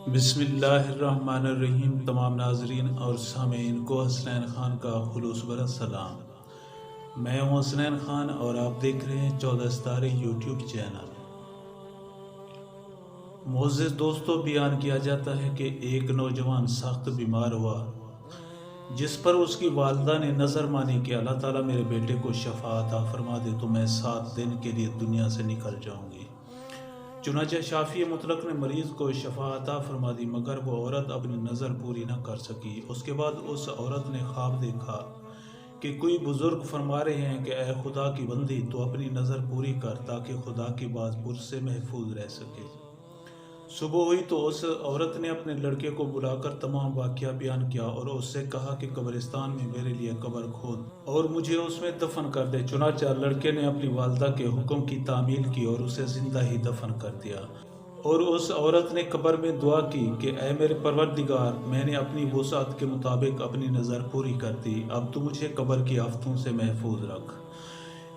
बिस्मिल्लाहिर्रहमानिर्रहीम। तमाम नाजरीन और सामीन को हसनैन खान का खुलूस भरा सलाम। मैं हूं हसनैन खान और आप देख रहे हैं 14 सितारे यूट्यूब चैनल। मोअज़्ज़िज़ दोस्तों, बयान किया जाता है कि एक नौजवान सख्त बीमार हुआ, जिस पर उसकी वालिदा ने नज़र मानी कि अल्लाह ताला मेरे बेटे को शफा अता फरमा दे तो मैं 7 दिन के लिए दुनिया से निकल जाऊंगी। चुनांचे शाफी मुतलक ने मरीज़ को शफा अता फरमा दी, मगर वो औरत अपनी नज़र पूरी न कर सकी। उसके बाद उस औरत ने ख्वाब देखा कि कोई बुज़ुर्ग फरमा रहे हैं कि ए खुदा की बंदी, तो अपनी नज़र पूरी कर ताकि खुदा की बात पुरसे महफूज रह सके। सुबह हुई तो उस औरत ने अपने लड़के को बुलाकर तमाम वाक़या बयान किया और उससे कहा कि कब्रिस्तान में मेरे लिए कब्र खोद और मुझे उसमें दफन कर दे। चुनांचे लड़के ने अपनी वालिदा के हुक्म की तामील की और उसे ज़िंदा ही दफन कर दिया। और उस औरत ने कब्र में दुआ की कि ऐ मेरे परवरदिगार, मैंने अपनी वुसाअत के मुताबिक अपनी नज़र पूरी कर दी, अब तू मुझे कब्र की आफतों से महफूज रख।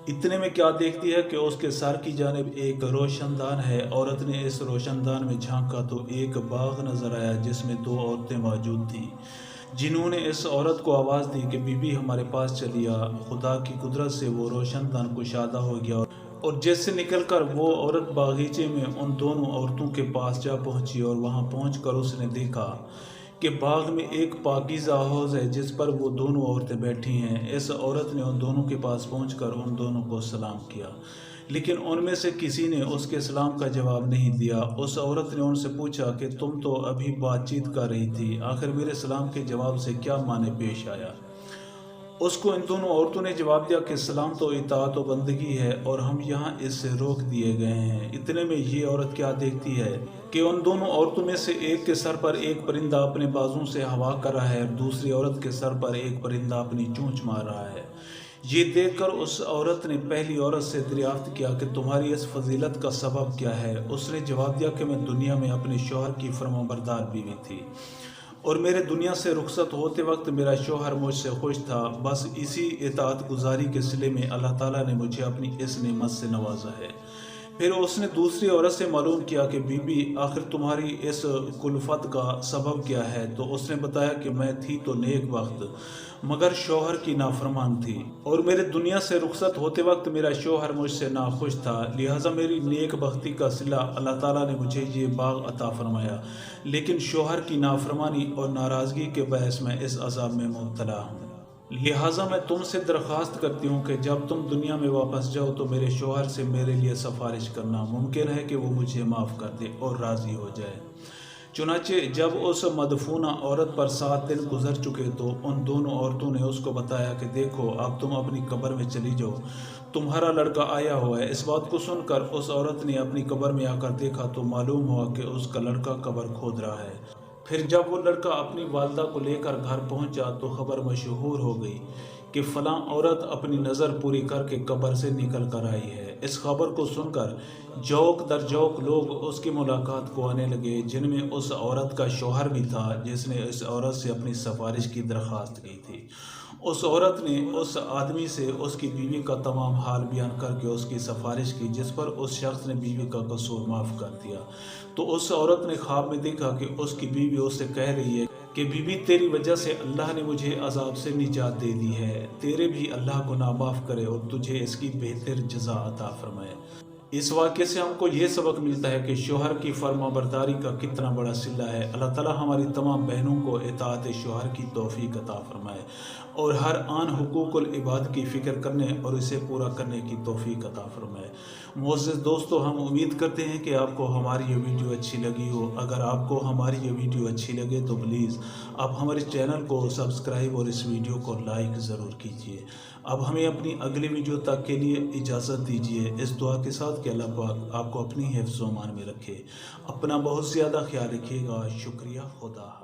इतने में क्या देखती है कि उसके सर की जानिब एक रोशनदान है। औरत ने इस रोशनदान में झांका तो एक बाग नजर आया जिसमें 2 औरतें मौजूद थीं, जिन्होंने इस औरत को आवाज़ दी कि बीबी हमारे पास चली आ। खुदा की कुदरत से वो रोशनदान कुशादा हो गया और जैसे निकलकर वो औरत बागीचे में उन दोनों औरतों के पास जा पहुंची और वहां पहुंचकर उसने देखा कि बाग में एक पाकीज़ा हौज़ है जिस पर वो दोनों औरतें बैठी हैं। इस औरत ने उन दोनों के पास पहुंचकर उन दोनों को सलाम किया, लेकिन उनमें से किसी ने उसके सलाम का जवाब नहीं दिया। उस औरत ने उनसे पूछा कि तुम तो अभी बातचीत कर रही थी, आखिर मेरे सलाम के जवाब से क्या माने पेश आया? उसको इन दोनों औरतों ने जवाब दिया कि सलाम तो इताअत और बंदगी है और हम यहाँ इससे रोक दिए गए हैं। इतने में ये औरत क्या देखती है कि उन दोनों औरतों में से एक के सर पर एक परिंदा अपने बाजों से हवा कर रहा है और दूसरी औरत के सर पर एक परिंदा अपनी चोंच मार रहा है। ये देखकर उस औरत ने पहली औरत से दरियाफ्त किया कि तुम्हारी इस फजीलत का सबब क्या है? उसने जवाब दिया कि मैं दुनिया में अपने शौहर की फरमाबरदार बीवी थी और मेरे दुनिया से रुखसत होते वक्त मेरा शौहर मुझसे खुश था। बस इसी इताअत गुजारी के सिले में अल्लाह ताला ने मुझे अपनी इस नेमत से नवाजा है। फिर उसने दूसरी औरत से मालूम किया कि बीबी, आखिर तुम्हारी इस कुल्फत का सबब क्या है? तो उसने बताया कि मैं थी तो नेक वक्त, मगर शौहर की नाफरमान थी और मेरे दुनिया से रुखसत होते वक्त मेरा शौहर मुझसे नाखुश था, लिहाजा मेरी नेक बख्ती का सिला अल्लाह ताला ने मुझे ये बाग अता फरमाया, लेकिन शौहर की नाफरमानी और नाराज़गी के बहस में इस अज़ाब में मुब्तला हूँ। लिहाजा मैं तुमसे दरख्वास्त करती हूँ कि जब तुम दुनिया में वापस जाओ तो मेरे शौहर से मेरे लिए सिफारिश करना। मुमकिन है कि वो मुझे माफ़ कर दे और राज़ी हो जाए। चुनांचे जब उस मदफूना औरत पर 7 दिन गुजर चुके तो उन दोनों औरतों ने उसको बताया कि देखो, अब तुम अपनी कब्र में चली जाओ, तुम्हारा लड़का आया हुआ है। इस बात को सुनकर उस औरत ने अपनी कब्र में आकर देखा तो मालूम हुआ कि उसका लड़का कब्र खोद रहा है। फिर जब वो लड़का अपनी वालिदा को लेकर घर पहुंचा तो खबर मशहूर हो गई कि फ़लाँ औरत अपनी नज़र पूरी करके कब्र से निकल कर आई है। इस खबर को सुनकर जौक दर जौक लोग उसकी मुलाकात को आने लगे, जिनमें उस औरत का शौहर भी था जिसने इस औरत से अपनी सिफारिश की दरख्वास्त की थी। उस औरत ने उस आदमी से उसकी बीवी का तमाम हाल बयान करके उसकी सिफारिश की, जिस पर उस शख्स ने बीवी का कसूर माफ़ कर दिया। तो उस औरत ने ख्वाब में देखा कि उसकी बीवी उससे कह रही है कि बीबी, तेरी वजह से अल्लाह ने मुझे अजाब से निजात दे दी है, तेरे भी अल्लाह को नामाफ़ करे और तुझे इसकी बेहतर जज़ा अता फरमाए। इस वाक़े से हमको ये सबक मिलता है कि शौहर की फरमाबरदारी का कितना बड़ा सिला है। अल्लाह ताला हमारी तमाम बहनों को इताअत शौहर की तौफ़ीक अता फरमाए और हर आन हुकूकुल इबाद की फ़िक्र करने और इसे पूरा करने की तौफ़ीक अता फरमाए। मुअज़्ज़िज़ दोस्तों, हम उम्मीद करते हैं कि आपको हमारी ये वीडियो अच्छी लगी हो। अगर आपको हमारी ये वीडियो अच्छी लगे तो प्लीज़ आप हमारे चैनल को सब्सक्राइब और इस वीडियो को लाइक ज़रूर कीजिए। अब हमें अपनी अगली वीडियो तक के लिए इजाज़त दीजिए, इस दुआ के साथ कि अल्लाह पाक आपको अपनी हिफ्ज़-ओ-मान में रखे। अपना बहुत ज़्यादा ख्याल रखिएगा। शुक्रिया। खुदा।